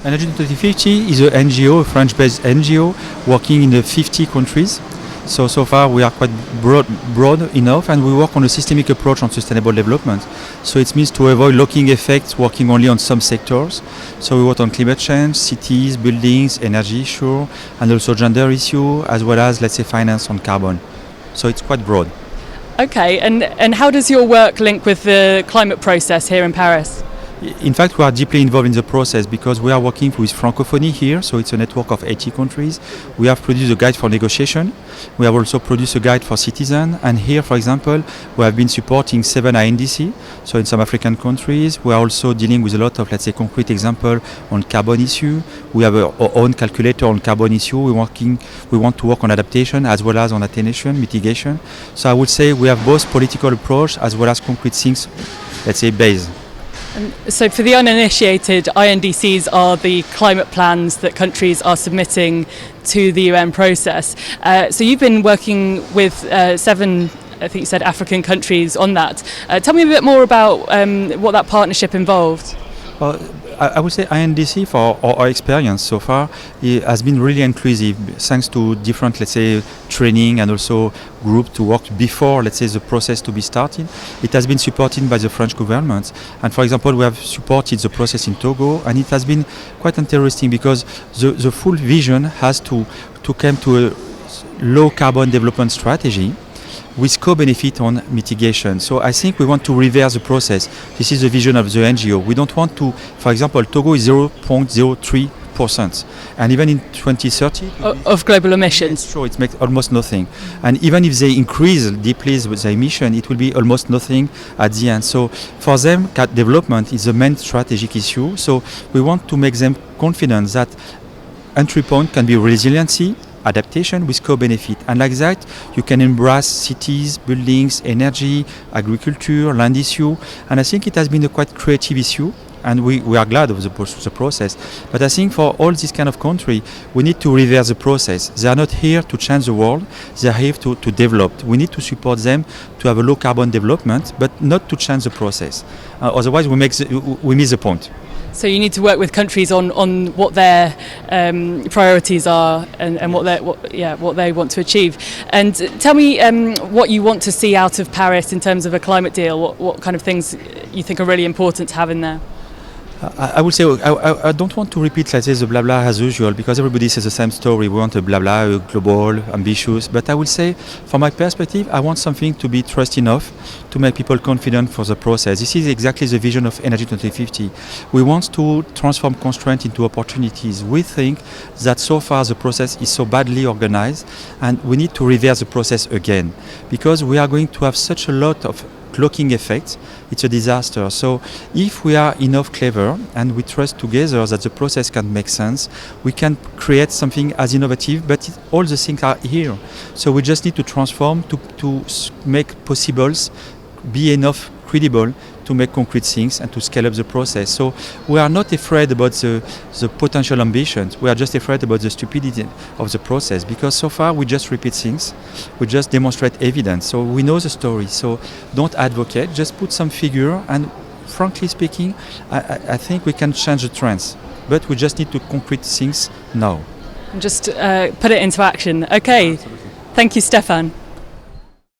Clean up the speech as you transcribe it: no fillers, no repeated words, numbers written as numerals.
Energy 2050 is an NGO, a French-based NGO, working in 50 countries. So far we are quite broad enough, and we work on a systemic approach on sustainable development. So it means to avoid locking effects, working only on some sectors. So we work on climate change, cities, buildings, energy issue, and also gender issue, as well as, let's say, finance on carbon. So it's quite broad. Okay, and how does your work link with the climate process here in Paris? In fact, we are deeply involved in the process because we are working with Francophonie here, so it's a network of 80 countries. We have produced a guide for negotiation. We have also produced a guide for citizens. And here, for example, we have been supporting 7 INDC, so in some African countries. We are also dealing with a lot of, let's say, concrete example on carbon issue. We have our own calculator on carbon issue. We want to work on adaptation as well as on attenuation, mitigation. So I would say we have both political approach as well as concrete things, let's say, based. So for the uninitiated, INDCs are the climate plans that countries are submitting to the UN process. So you've been working with 7, I think you said, African countries on that. Tell me a bit more about what that partnership involved. Well, I would say INDC, for our experience so far, it has been really inclusive, thanks to different, let's say, training and also group to work before, let's say, the process to be started. It has been supported by the French government. And for example, we have supported the process in Togo, and it has been quite interesting because the full vision has to come to a low carbon development strategy with co-benefit on mitigation. So I think we want to reverse the process. This is the vision of the NGO. We don't want to, for example, Togo is 0.03%. And even in 2030... Of global emissions? Sure, it makes almost nothing. And even if they increase deeply the emission, it will be almost nothing at the end. So for them, development is the main strategic issue. So we want to make them confident that entry point can be resiliency, adaptation with co-benefit, and like that you can embrace cities, buildings, energy, agriculture, land issue. And I think it has been a quite creative issue, and we are glad of the process. But I think for all this kind of country, we need to reverse the process. They are not here to change the world, they are here to develop. We need to support them to have a low carbon development, but not to change the process. Otherwise we miss the point. So you need to work with countries on what their priorities are and what they want to achieve. And tell me what you want to see out of Paris in terms of a climate deal. What kind of things you think are really important to have in there? I would say I don't want to repeat, let's say, the blah blah as usual, because everybody says the same story. We want a blah blah, a global, ambitious. But I would say, from my perspective, I want something to be trust enough to make people confident for the process. This is exactly the vision of Energy 2050. We want to transform constraint into opportunities. We think that so far the process is so badly organized, and we need to reverse the process again, because we are going to have such a lot of cloaking effects. It's a disaster. So if we are enough clever and we trust together that the process can make sense, we can create something as innovative, but all the things are here. So we just need to transform to make possibles be enough credible to make concrete things and to scale up the process. So we are not afraid about the potential ambitions. We are just afraid about the stupidity of the process, because so far we just repeat things, we just demonstrate evidence. So we know the story. So don't advocate, just put some figure, and frankly speaking, I think we can change the trends, but we just need to concrete things now. And just put it into action. Okay, absolutely. Thank you, Stéphane.